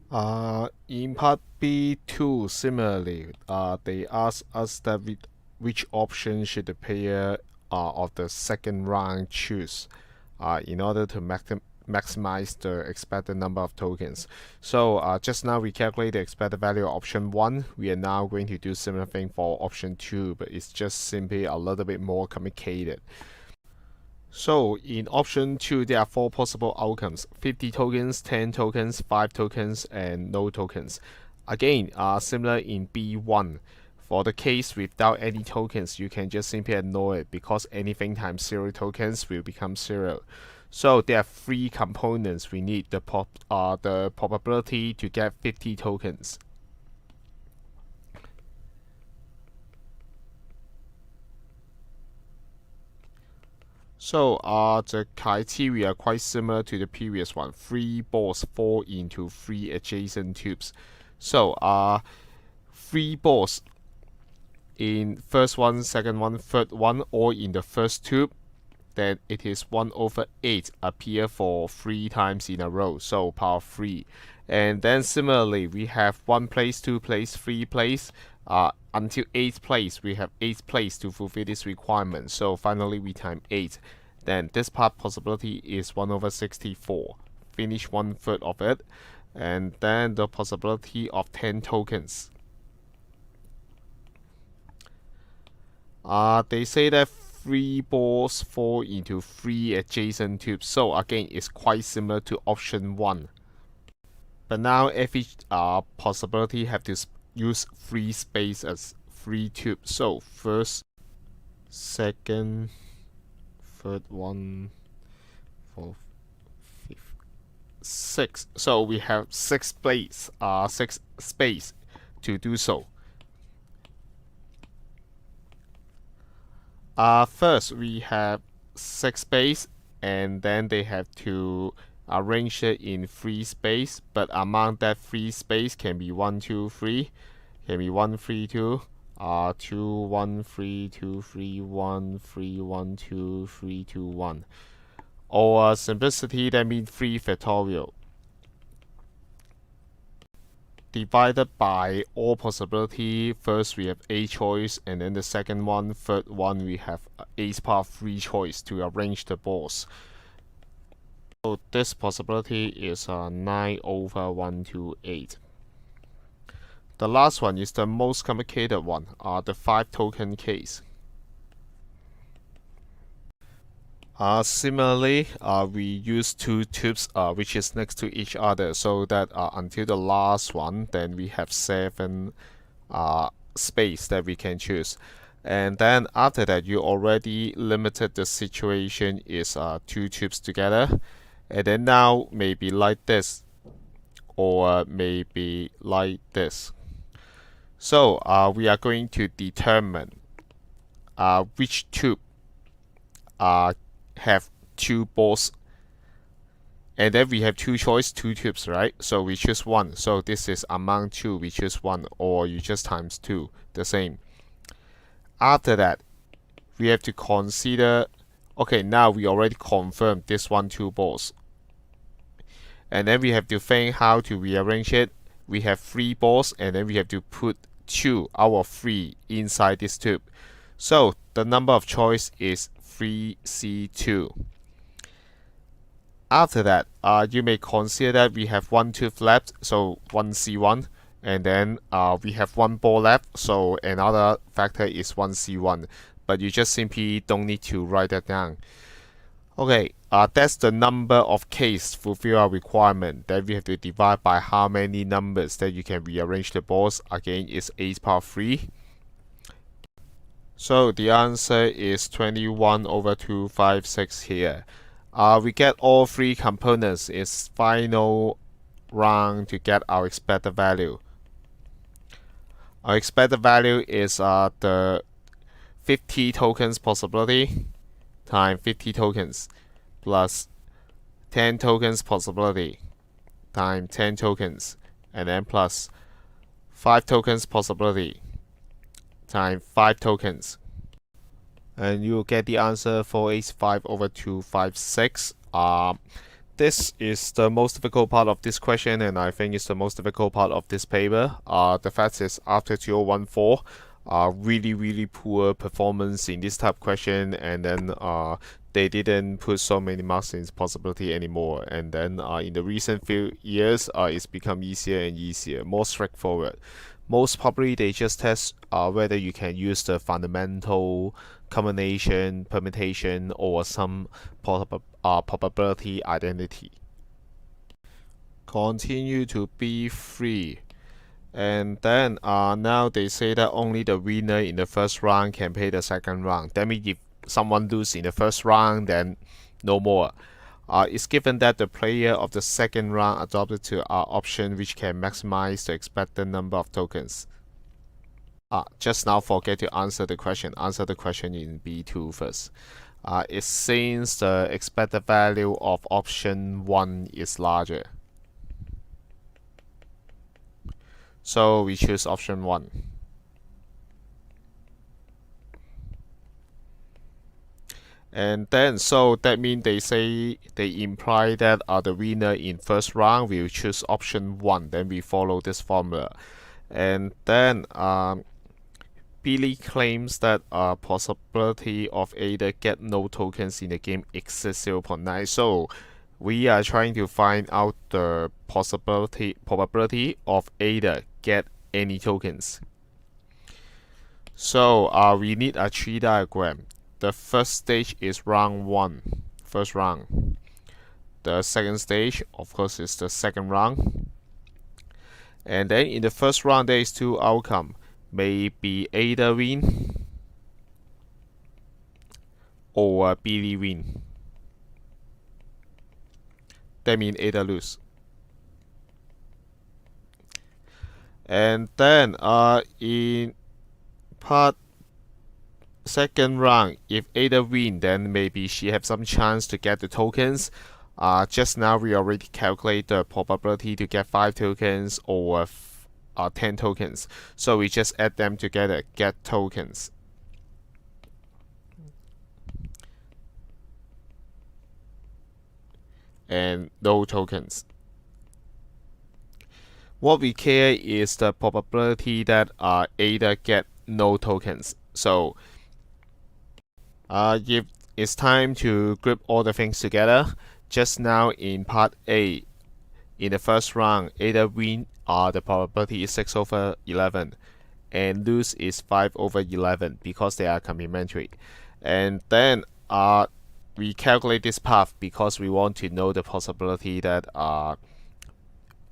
In part B2, similarly, they ask us that which option should the player of the second round choose in order to maximize the expected number of tokens. So just now we calculate the expected value of option 1. We are now going to do similar thing for option 2, but it's just simply a little bit more complicated. So in option 2, there are 4 possible outcomes: 50 tokens, 10 tokens, 5 tokens, and no tokens. Again, similar in B1. For the case without any tokens, you can just simply ignore it because anything times 0 tokens will become 0. So there are 3 components we need: the probability to get 50 tokens. So the criteria are quite similar to the previous one. 3 balls fall into 3 adjacent tubes. So 3 balls in first one, second one, third one, or in the first tube, then it is 1/8 appear for 3 times in a row, so power 3. And then similarly, we have 1 place, 2 place, 3 place. Until 8th place, we have 8th place to fulfill this requirement. So finally, we time 8. Then this part possibility is 1/64. Finish 1/3 of it. And then the possibility of 10 tokens. They say that 3 balls fall into 3 adjacent tubes. So again, it's quite similar to option 1. But now every possibility have to use 3 space as 3 tubes. So first, second, third one, fourth, fifth, sixth. So we have 6 space to do so. First we have 6 space, and then they have to arrange it in 3 space, but among that 3 space can be 1, 2, 3, can be 1, 3, 2, 2, 1, 3, 2, 3, 1, 3, 1, 2, 3, 2, 1. Or simplicity, that means 3 factorial divided by all possibility. First we have A choice, and then the second one, third one, we have A's power 3 choice to arrange the balls. So this possibility is 9/128. The last one is the most complicated one, the 5 token case. Similarly, we use 2 tubes which is next to each other, so that until the last one, then we have 7 space that we can choose. And then after that, you already limited the situation is 2 tubes together. And then now maybe like this, or maybe like this. So we are going to determine which tube have 2 balls, and then we have 2 choice, 2 tubes, right? So we choose 1. So this is among 2, we choose 1, or you just times 2, the same. After that, we have to consider, okay, now we already confirmed this 1, 2 balls. And then we have to think how to rearrange it. We have 3 balls, and then we have to put 2 out of 3 inside this tube. So the number of choice is 3C2. After that, you may consider that we have 1 tube left, so 1C1, and then we have 1 ball left, so another factor is 1C1, but you just simply don't need to write that down. Okay, that's the number of cases fulfill our requirement. Then we have to divide by how many numbers that you can rearrange the balls. Again, it's 8 power 3. So the answer is 21/256 here. We get all 3 components. It's final round to get our expected value. Our expected value is the 50 tokens possibility times 50 tokens plus 10 tokens possibility times 10 tokens, and then plus 5 tokens possibility times 5 tokens, and you will get the answer 485/256. This is the most difficult part of this question, and I think it's the most difficult part of this paper. The fact is, after 2014, really poor performance in this type of question, and then they didn't put so many marks in possibility anymore. And then in the recent few years, it's become easier and easier, more straightforward. Most probably, they just test whether you can use the fundamental combination, permutation, or some probability identity. Continue to B3. And then now they say that only the winner in the first round can play the second round. That means if someone loses in the first round, then no more. It's given that the player of the second round adopted to our option which can maximize the expected number of tokens. Just now forget to answer the question. Answer the question in B2 first. It seems the expected value of option 1 is larger. So we choose option 1. And then, so that means they imply that the winner in first round will choose option 1. Then we follow this formula. And then Billy claims that possibility of Ada get no tokens in the game exists 0.9. So we are trying to find out the probability of Ada get any tokens. So we need a tree diagram. The first stage is round 1, first round. The second stage, of course, is the second round. And then in the first round, there is 2 outcomes. Maybe Ada win or Billy win. That means Ada lose. And then in part second round, if Ada win, then maybe she have some chance to get the tokens. Just now we already calculate the probability to get 5 tokens or 10 tokens. So we just add them together, get tokens. And no tokens. What we care is the probability that Ada get no tokens. So if it's time to group all the things together, just now in part A, in the first round, Ada win, the probability is 6/11, and lose is 5/11 because they are complementary. And then we calculate this path because we want to know the possibility that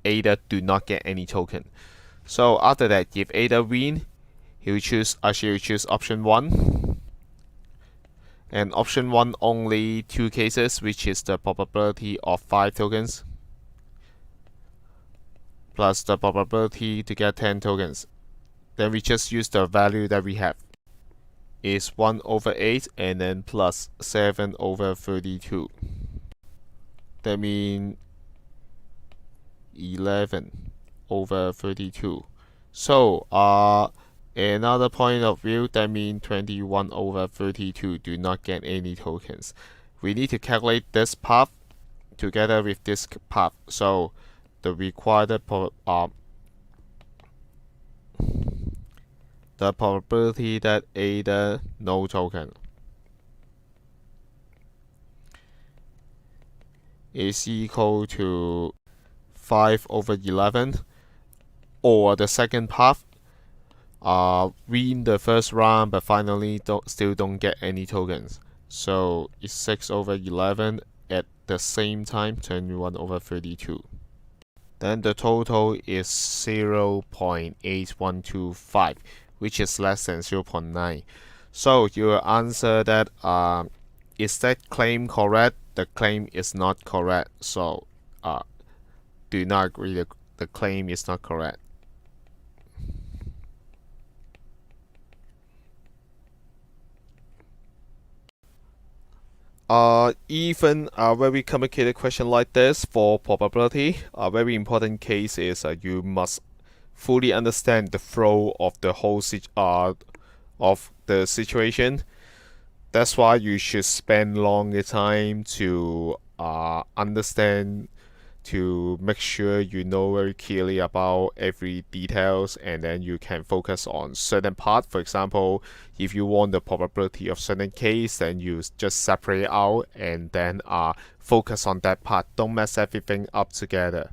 Ada do not get any token. So after that, if Ada win, she will choose option 1. And option 1 only 2 cases, which is the probability of 5 tokens plus the probability to get 10 tokens. Then we just use the value that we have. Is 1/8 and then plus 7/32. That means 11/32. So another point of view, that means 21/32 do not get any tokens. We need to calculate this path together with this path. So the required the probability that Ada no token is equal to 5/11, or the second path, win the first round but finally still don't get any tokens. So it's 6/11 at the same time, 21/32. Then the total is 0.8125, which is less than 0.9. So your answer that is that claim correct? The claim is not correct. So do not agree that the claim is not correct. Even a very complicated question like this, for probability, a very important case is you must fully understand the flow of the whole of the situation. That's why you should spend longer time to understand, to make sure you know very clearly about every details, and then you can focus on certain part. For example, if you want the probability of certain case, then you just separate out and then focus on that part. Don't mess everything up together.